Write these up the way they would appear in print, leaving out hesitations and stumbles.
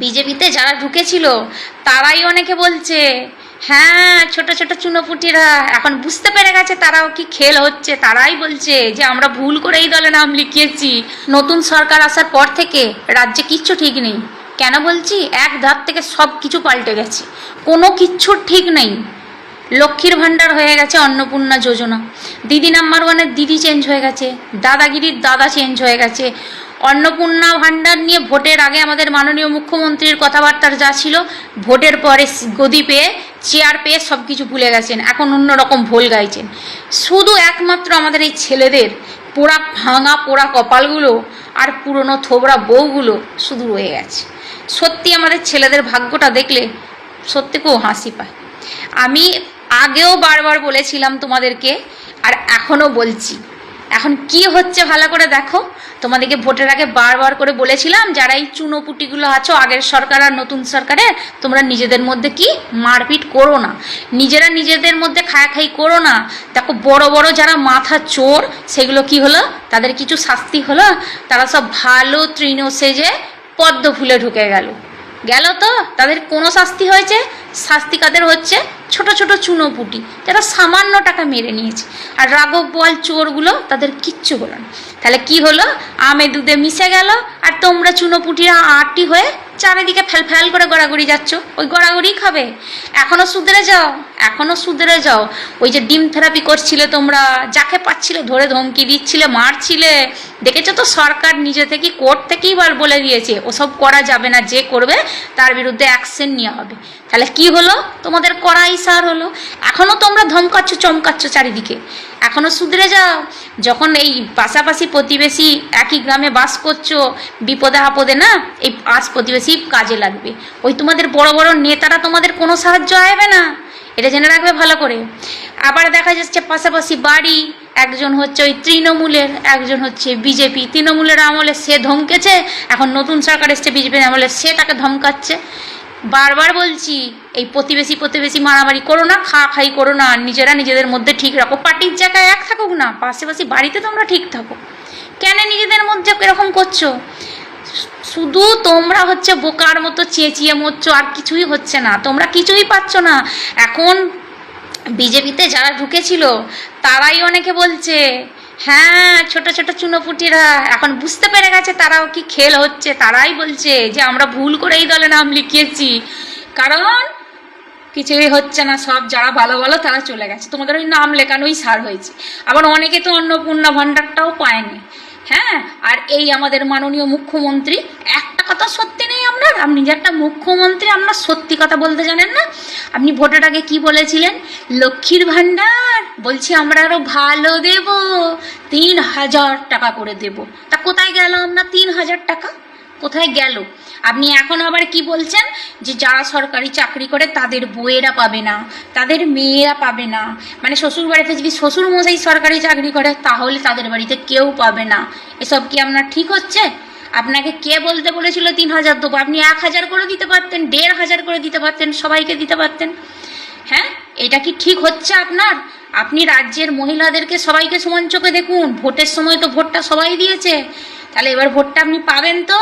বিজেপিতে যারা ঢুকেছিল তারাই অনেকে বলছে, হ্যাঁ ছোট ছোট চুনোপুটিরা এখন বুঝতে পেরে গেছে তারাও কি খেল হচ্ছে। তারাই বলছে যে আমরা ভুল করে এই দলে নাম লিখিয়েছি। নতুন সরকার আসার পর থেকে রাজ্যে কিচ্ছু ঠিক নেই। কেন বলছি? এক ধার থেকে সব কিছু পাল্টে গেছে, কোনো কিচ্ছু ঠিক নেই। লক্ষ্মীর ভাণ্ডার হয়ে গেছে অন্নপূর্ণা যোজনা, দিদি নাম্বার ওয়ানের দিদি চেঞ্জ হয়ে গেছে, দাদাগিরির দাদা চেঞ্জ হয়ে গেছে। অন্নপূর্ণা ভাণ্ডার নিয়ে ভোটের আগে আমাদের মাননীয় মুখ্যমন্ত্রীর কথাবার্তার যা ছিল, ভোটের পরে গদি পেয়ে চেয়ার পেয়ে সব কিছু ভুলে গেছেন, এখন অন্যরকম ভোল গাইছেন। শুধু একমাত্র আমাদের এই ছেলেদের পোড়া ভাঙা পোড়া কপালগুলো আর পুরনো থোবড়া বউগুলো শুধু রয়ে গেছে। সত্যি আমাদের ছেলেদের ভাগ্যটা দেখলে সত্যি খুব হাসি পায়। আমি আগেও বারবার বলেছিলাম তোমাদেরকে, আর এখনও বলছি, এখন কি হচ্ছে ভালো করে দেখো। তোমাদেরকে ভোটের আগে বারবার করে বলেছিলাম, যারা এই চুনোপুটিগুলো আছো আগের সরকার আর নতুন সরকারে, তোমরা নিজেদের মধ্যে কি মারপিট করো না, নিজেরা নিজেদের মধ্যে খায়াখাই করো না। দেখো বড় বড় যারা মাথা চোর, সেগুলো কি হলো, তাদের কিছু শাস্তি হলো, তারা সব ভালো তৃণ সেজে পদ্ম ফুলে ঢুকে গেল তো তাদের কোনো শাস্তি হয়েছে? শাস্তি কাদের হচ্ছে? ছোট ছোট চুনোপুটি যারা সামান্য টাকা মেরে নিয়েছে। আর রাঘব বোয়াল চোরগুলো, তাদের কিচ্ছু হলো না। তাহলে কি হলো? আমে দুধে মিশে গেল, আর তোমরা চুনোপুটিরা আটি হয়ে চারিদিকে ফ্যাল করে গড়াগড়ি যাচ্ছ। ওই গড়াগড়ি খাবে। এখনো সুধরে যাও, এখনো সুধরে যাও। ওই যে ডিম থেরাপি করছিলে তোমরা, যাকে পাচ্ছিলে ধরে ধমকি দিচ্ছিলে, মারছিলে, দেখেছো তো সরকার নিজে থেকে কোর্ট থেকেই বলে দিয়েছে ওসব করা যাবে না, যে করবে তার বিরুদ্ধে অ্যাকশন নেওয়া হবে। তাহলে কি হলো? তোমাদের করা ইশার হলো। এখনো তোমরা ধমকাচ্ছ চমকাচ্ছ চারিদিকে, এখনো সুধরে যাও। যখন এই পাশাপাশি প্রতিবেশী একই গ্রামে বাস করছো, বিপদে আপদে না এই পাশ প্রতিবেশী কাজে লাগবে। ওই তোমাদের বড় বড় নেতারা তোমাদের কোনো সাহায্য আসবে না, এটা জেনে রাখবে ভালো করে। আবার দেখা যাচ্ছে পাশাপাশি বাড়ি, একজন হচ্ছে ওই তৃণমূলের, একজন হচ্ছে বিজেপি। তৃণমূলের আমলে সে ধমকেছে, এখন নতুন সরকার এসছে বিজেপির আমলে, সে তাকে ধমকাচ্ছে। বারবার বলছি, এই প্রতিবেশী মারামারি করো না, খাই করো না, নিজেরা নিজেদের মধ্যে ঠিক রাখো। পার্টির জায়গায় এক থাকুক না, পাশাপাশি বাড়িতে তোমরা ঠিক থাকো। কেন নিজেদের মধ্যে এরকম করছো? শুধু তোমরা হচ্ছে বোকার মতো চেঁচিয়ে মরছো, আর কিছুই হচ্ছে না, তোমরা কিছুই পাচ্ছ না। এখন বিজেপিতে যারা ঢুকেছিল তারাই অনেকে বলছে, হ্যাঁ ছোট ছোট চুনোপুটিরা এখন বুঝতে পেরে গেছে তারাও কি খেল হচ্ছে। তারাই বলছে যে আমরা ভুল করে এই দলে নাম লিখিয়েছি, কারণ কিছুই হচ্ছে না, সব যারা ভালো ভালো তারা চলে গেছে, তোমাদের ওই নাম লেখানোই সার হয়েছে। আবার অনেকে তো অন্নপূর্ণা ভাণ্ডারটাও পায়নি। হ্যাঁ, আর এই আমাদের মাননীয় মুখ্যমন্ত্রী, একটা কথা সত্যি নেই আপনার, আপনি যে একটা মুখ্যমন্ত্রী, আপনার সত্যি কথা বলতে জানেন না। আপনি ভোটের আগে কি বলেছিলেন? লক্ষ্মীর ভাণ্ডার বলছি আমরা আরো ভালো দেব, 3,000 টাকা করে দেব। তা কোথায় গেল আপনার 3,000 টাকা? কোথায় গেল? আপনি এখন আবার কি বলছেন যে যারা সরকারি চাকরি করে তাদের বউয়েরা পাবে না, তাদের মেয়েরা পাবে না। মানে শ্বশুর বাড়িতে যদি শ্বশুর মশাই সরকারি চাকরি করে তাহলে তাদের বাড়িতে কেউ পাবে না। এসব কি আপনার ঠিক হচ্ছে? আপনাকে কে বলতে বলেছিল 3,000 দেবো? আপনি 1,000 করে দিতে পারতেন, 1,500 করে দিতে পারতেন, সবাইকে দিতে পারতেন। হ্যাঁ, এটা কি ঠিক হচ্ছে আপনার? আপনি রাজ্যের মহিলাদেরকে সবাইকে সমান চোখে দেখুন। ভোটের সময় তো ভোটটা সবাই দিয়েছে, তাহলে এবার ভোটটা আপনি পাবেন তো?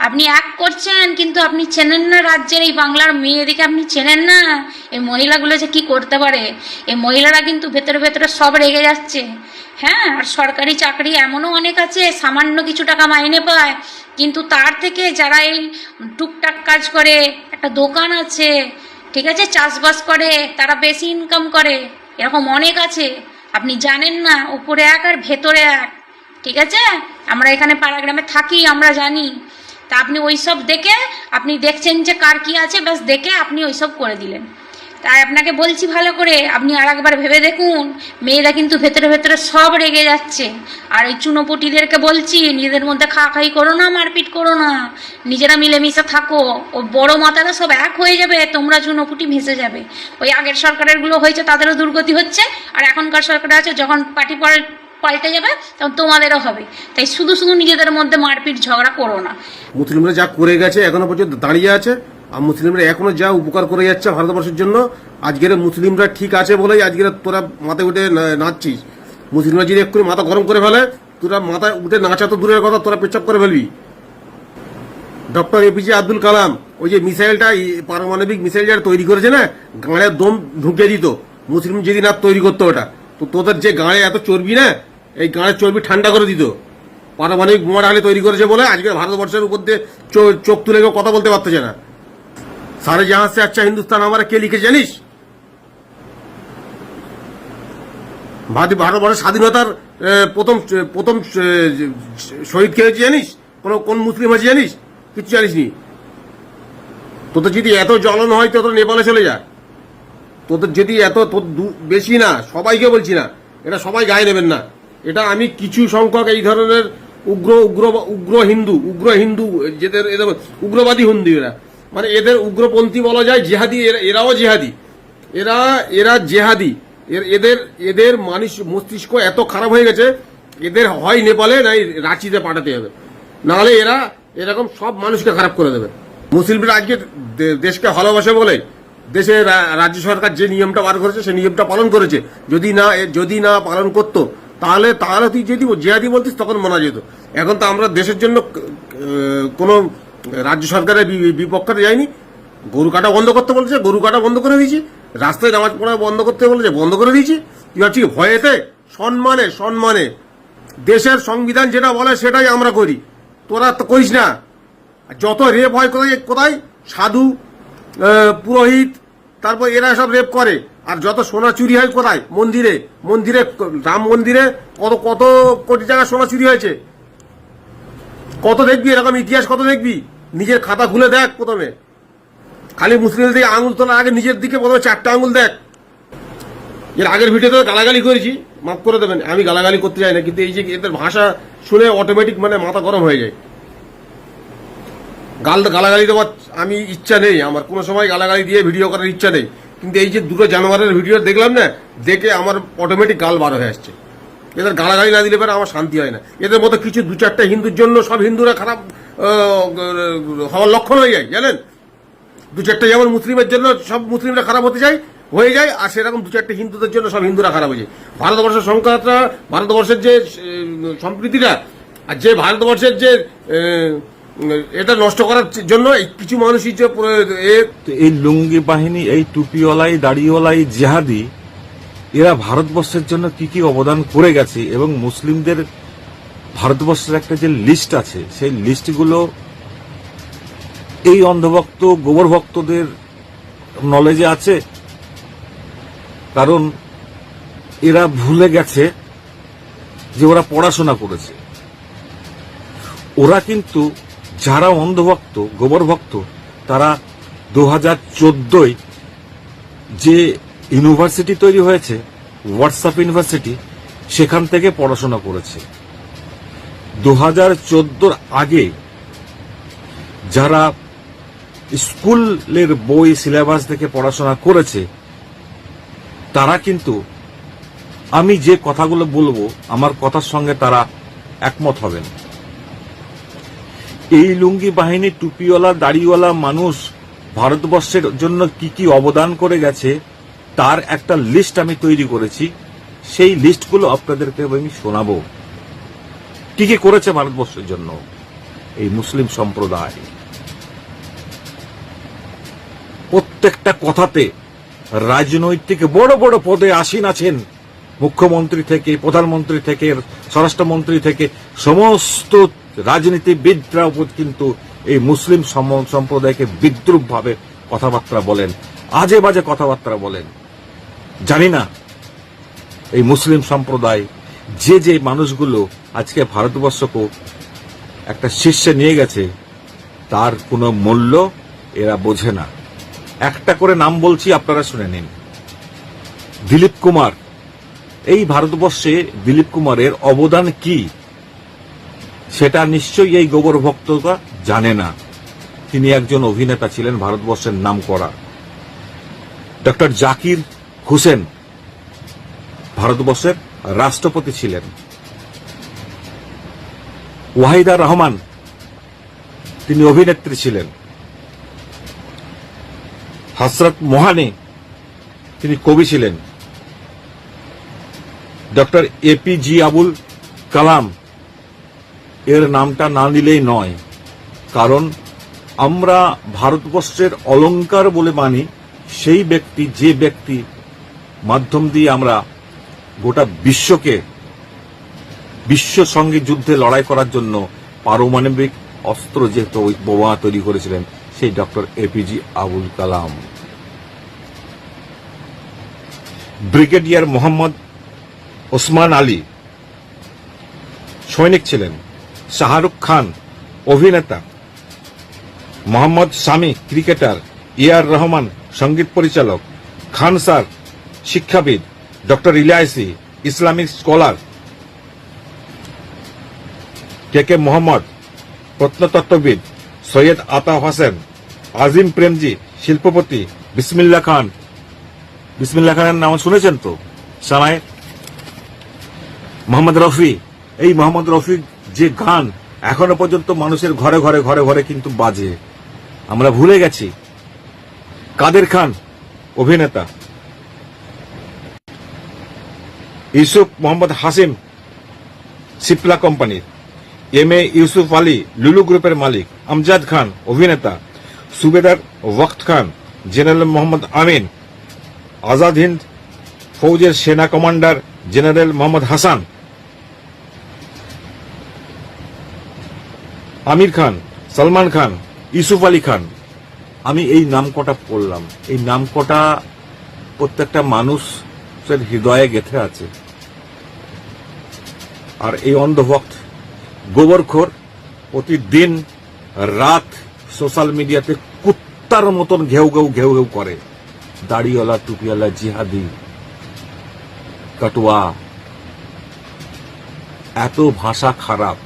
আপনি এক করছেন, কিন্তু আপনি চেনেন না রাজ্যের এই বাংলার মেয়েদিকে, আপনি চেনেন না এই মহিলাগুলো যে কি করতে পারে। এই মহিলারা কিন্তু ভেতরে ভেতরে সব রেগে যাচ্ছে। হ্যাঁ, আর সরকারি চাকরি এমনও অনেক আছে সামান্য কিছু টাকা মাইনে পায়, কিন্তু তার থেকে যারা এই টুকটাক কাজ করে, একটা দোকান আছে, ঠিক আছে, চাষবাস করে, তারা বেশি ইনকাম করে, এরকম অনেক আছে। আপনি জানেন না, উপরে এক আর ভেতরে এক। ঠিক আছে, আমরা এখানে পাড়াগ্রামে থাকি, আমরা জানি। তা আপনি ওই সব দেখে আপনি দেখছেন যে কার কি আছে, ব্যাস দেখে আপনি ওই সব করে দিলেন। তাই আপনাকে বলছি ভালো করে, আপনি আর একবার ভেবে দেখুন। মেয়েরা কিন্তু ভেতরে ভেতরে সব রেগে যাচ্ছে। আর ওই চুনোপুটিদেরকে বলছি, নিজেদের মধ্যে খাই করো না, মারপিট করো না, নিজেরা মিলেমিশে থাকো। ও বড় মাথারা সব এক হয়ে যাবে, তোমরা চুনোপুটি ভেসে যাবে। ওই আগের সরকারেরগুলো হয়েছে তাদেরও দুর্গতি হচ্ছে, আর এখনকার সরকার আছে, যখন পার্টি পাল্টে যাবে তখন তোমাদেরও হবে। তাই শুধু শুধু নিজেদের মধ্যে মারপিট ঝগড়া করো না। মুসলিমরা যা করে গেছে এখনো পর্যন্ত দাঁড়িয়ে আছে, আর মুসলিমরা এখনো যা উপকার করে যাচ্ছে ভারতবর্ষের জন্য, আজকের মুসলিমরা ঠিক আছে বলেই আজকের তোরা মাথায় উঠে নাচছিস। মুসলিমরা যদি এক্ষুনি মাথা গরম করে ফেলে, তোরা মাথায় উঠে নাচা তো দূরের কথা, তোরা পেচ্ছাপ করে ফেলবি। ডক্টর এপিজে আব্দুল কালাম ওই যে মিসাইলটা পারমাণবিক মিসাইল যারা তৈরি করেছে না, গাঁড়ে দম ঢুকে দিত মুসলিম যদি না তৈরি করতো ওটা। তো তোদের যে গাঁড়ে এত চর্বি না, এই গাঁড়ের চর্বি ঠান্ডা করে দিত। পারমাণবিক বোমা ঢালে তৈরি করেছে বলে আজকে ভারতবর্ষের উপর দিয়ে চোখ তুলে কেউ কথা বলতে পারতেছে না। সারে জাহাজ সে আচ্ছা হিন্দুস্তান আমার কে লিখে জানিস? ভারতবর্ষের স্বাধীনতার প্রথম শহীদ কে হয়েছে জানিস? কোন মুসলিম আছে জানিস? কিছু জানিস নি। তোদের যদি এত জ্বলন হয় তো নেপালে চলে যা। তোদের যদি এত বেশি না, সবাইকে বলছি না, এটা সবাই গায়ে নেবেন না। এটা আমি কিছু সংখ্যক এই ধরনের উগ্র হিন্দু যেদের এদের উগ্রবাদী হিন্দু, এরা মানে এদের উগ্রপন্থী বলা যায়, জিহাদি, এরাও জিহাদি, এরা জেহাদি। এদের মস্তিষ্ক এত খারাপ হয়ে গেছে, এদের হয় নেপালে নাই রাঁচিতে পাঠাতে হবে, নাহলে এরা এরকম সব মানুষকে খারাপ করে দেবে। মুসলিমরা আজকে দেশকে ভালোবাসে বলে দেশে রাজ্য সরকার যে নিয়মটা বার করেছে সেই নিয়মটা পালন করেছে। যদি না পালন করতো তাহলে তুই যদি জিহাদি বলতিস তখন মানা যেত। এখন তো আমরা দেশের জন্য কোনো রাজ্য সরকারের বিপক্ষে যায়নি। গরু কাটা বন্ধ করতে বলেছে, গরু কাটা বন্ধ করে দিয়েছি। রাস্তায় নামাজ পড়া বন্ধ করতে বলেছে, বন্ধ করে দিয়েছি। তুই ভাবছি ভয়েতে? সম্মানে দেশের সংবিধান যেটা বলে সেটাই আমরা করি, তোরা তো করিস না। যত রেপ হয় কোথায় সাধু, পুরোহিত, তারপর এরা সব রেপ করে। আর যত সোনা চুরি হয় কোথায়? মন্দিরে রাম মন্দিরে কত কোটি টাকা সোনা চুরি হয়েছে। কত দেখবি এরকম ইতিহাস, কত দেখবি? নিজের খাতা খুলে দেখ প্রথমে। খালি মুসলিমদের দিকে আঙুল তোলার আগে নিজের দিকে প্রথমে 4টা আঙুল দেখ। এর আগের ভিডিওতে গালাগালি করেছি, মাফ করে দেবেন, আমি গালাগালি করতে চাই না, কিন্তু এই যে এদের ভাষা শুনে অটোমেটিক মানে মাথা গরম হয়ে যায়। গালাগালি দেওয়ার আমি ইচ্ছা নেই, আমার কোনো সময় গালাগালি দিয়ে ভিডিও করার ইচ্ছা নেই, কিন্তু এই যে দুটো জানোয়ারের ভিডিও দেখলাম না, দেখে আমার অটোমেটিক গাল বার হয়ে আসছে। এদের গালাগালি না দিলে পরে আমার শান্তি হয় না। এদের মতো কিছু 2-4টা হিন্দুর জন্য সব হিন্দুরা খারাপ হওয়ার লক্ষণ হয়ে যায়, জানেন? 2-4টা যেমন মুসলিমের জন্য সব মুসলিমরা খারাপ হয়ে যায়, আর সেরকম 2-4টা হিন্দুদের জন্য সব হিন্দুরা খারাপ হয়ে যায়। ভারতবর্ষের সংখ্যাটা, ভারতবর্ষের যে সম্প্রীতিটা, আর যে ভারতবর্ষের যে এটা নষ্ট করার জন্য কিছু মানুষই যে এই লুঙ্গি বাহিনী, এই টুপিওয়ালাই, দাড়িওয়ালাই, জেহাদি, এরা ভারতবর্ষের জন্য কি কি অবদান করে গেছে এবং মুসলিমদের ভারতবর্ষের একটা যে লিস্ট আছে সেই লিস্টগুলো এই অন্ধভক্ত গোবর ভক্তদের নলেজে আছে। কারণ এরা ভুলে গেছে যে ওরা পড়াশোনা করেছে। ওরা কিন্তু যারা অন্ধভক্ত, গোবর ভক্ত, তারা 2014 যে ইউনিভার্সিটি তৈরি হয়েছে, হোয়াটসঅ্যাপ ইউনিভার্সিটি, সেখান থেকে পড়াশোনা করেছে। 2014 আগে যারা স্কুলের বই সিলেবাস থেকে পড়াশোনা করেছে তারা কিন্তু, আমি যে কথাগুলো বলবো আমার কথার সঙ্গে তারা একমত হবেন। এই লুঙ্গি বাহিনী, টুপিওয়ালা, দাড়িওয়ালা মানুষ ভারতবর্ষের জন্য কি কি অবদান করে গেছে তার একটা লিস্ট আমি তৈরি করেছি। সেই লিস্টগুলো আপনাদেরকে আমি শোনাবো। কি কি করেছে ভারতবর্ষের জন্য এই মুসলিম সম্প্রদায়। প্রত্যেকটা কথাতে রাজনৈতিক বড় বড় পদে আসীন আছেন, মুখ্যমন্ত্রী থেকে, প্রধানমন্ত্রী থেকে, স্বরাষ্ট্রমন্ত্রী থেকে, সমস্ত রাজনীতিবিদরা কিন্তু এই মুসলিম সম্প্রদায়কে বিদ্রুপভাবে কথাবার্তা বলেন, আজে বাজে কথাবার্তা বলেন। জানি না এই মুসলিম সম্প্রদায় যে মানুষগুলো আজকে ভারতবর্ষকে একটা শীর্ষে নিয়ে গেছে তার কোনো মূল্য এরা বোঝে না। একটা করে নাম বলছি, আপনারা শুনে নিন। দিলীপ কুমার, এই ভারতবর্ষে দিলীপ কুমারের অবদান কি সেটা নিশ্চয়ই এই গোবর ভক্তরা জানে না। তিনি একজন অভিনেতা ছিলেন, ভারতবর্ষের নাম করা। ডক্টর জাকির হুসেন ভারতবর্ষের রাষ্ট্রপতি ছিলেন। ওয়াহিদা রহমান তিনি অভিনেত্রী ছিলেন। হযরত মোহানি তিনি কবি ছিলেন। ডক্টর এপিজে আবুল কালাম এর নামটা না নিলেই নয়, কারণ আমরা ভারতবর্ষের অলংকার বলে মানি সেই ব্যক্তি, যে ব্যক্তি মাধ্যম দিয়ে আমরা গোটা বিশ্ব সঙ্গে যুদ্ধে লড়াই করার জন্য পারমাণবিক অস্ত্র যেহেতু ওই বোমা তৈরি করেছিলেন, সেই doctor APJ Abul Kalam. Brigadier Mohammad Osman Ali সৈনিক ছিলেন। শাহরুখ খান অভিনেতা, মোহাম্মদ শামি ক্রিকেটার, এআর রহমান সঙ্গীত পরিচালক, খান স্যার শিক্ষাবিদ, ডক্টর ইলিয়াসি ইসলামিক স্কলার, কে মোহাম্মদ প্রত্নতত্ত্ববিদ, সৈয়দ আতা হোসেন, আজিম প্রেমজি শিল্পপতি, বিসমিল্লাহ খানের নাম শুনেছেন তো? সানাই মোহাম্মদ রফি, এই মোহাম্মদ রফির যে গান এখনো পর্যন্ত মানুষের ঘরে ঘরে ঘরে ঘরে কিন্তু বাজে, আমরা ভুলে গেছি। কাদের খান অভিনেতা, ইউসুফ মোহাম্মদ হাসিম সিপলা কোম্পানির, এম.এ. ইউসুফ আলী লুলু গ্রুপের মালিক, আমজাদ খান অভিনেতা, সুবেদার ওয়াক্ত খান, জেনারেল মোহাম্মদ আমিন, আজাদ হিন্দ ফৌজের সেনা কমান্ডার জেনারেল মোহাম্মদ হাসান, আমির খান, সলমান খান, ইউসুফ আলী খান। আমি এই নাম কটা পড়লাম, এই নাম কটা প্রত্যেকটা মানুষের হৃদয়ে গেঁথে আছে। আর এই অন্ধভক্ত গোবরখোর প্রতিদিন রাত সোশ্যাল মিডিয়াতে কুত্তার মতন ঘেউ ঘেউ করে, দাড়িওয়ালা টুপিওয়ালা জিহাদি কাটুয়া, এত ভাষা খারাপ।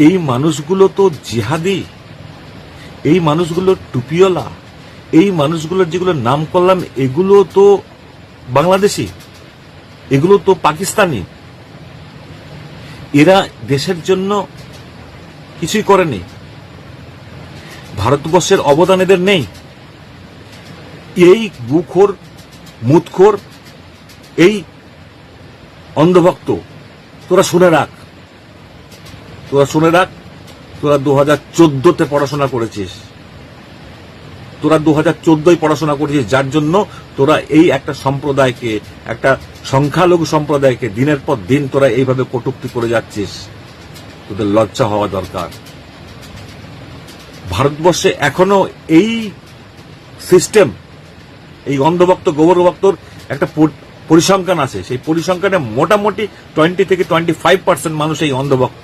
এই মানুষগুলো তো জিহাদি, এই মানুষগুলো টুপিওয়ালা, এই মানুষগুলোর যেগুলো নাম করলাম এগুলো তো বাংলাদেশি, এগুলো তো পাকিস্তানি। এরা দেশের জন্য কিছুই করেনি, ভারতবর্ষের অবদান এদের নেই। এই বুখোর মুতখোর এই অন্ধভক্ত, তোরা শুনে রাখ, তোরা 2014তে পড়াশোনা করেছিস, তোরা 2014 পড়াশোনা করেছিস, যার জন্য তোরা এই একটা সম্প্রদায়কে, একটা সংখ্যালঘু সম্প্রদায়কে দিনের পর দিন তোরা এইভাবে কটূক্তি করে যাচ্ছিস। তোদের লজ্জা হওয়া দরকার। ভারতবর্ষে এখনো এই সিস্টেম, এই অন্ধভক্ত গোবরভক্তর একটা পরিসংখ্যান আছে, সেই পরিসংখ্যানে মোটামুটি 20 থেকে 25% মানুষ এই অন্ধভক্ত।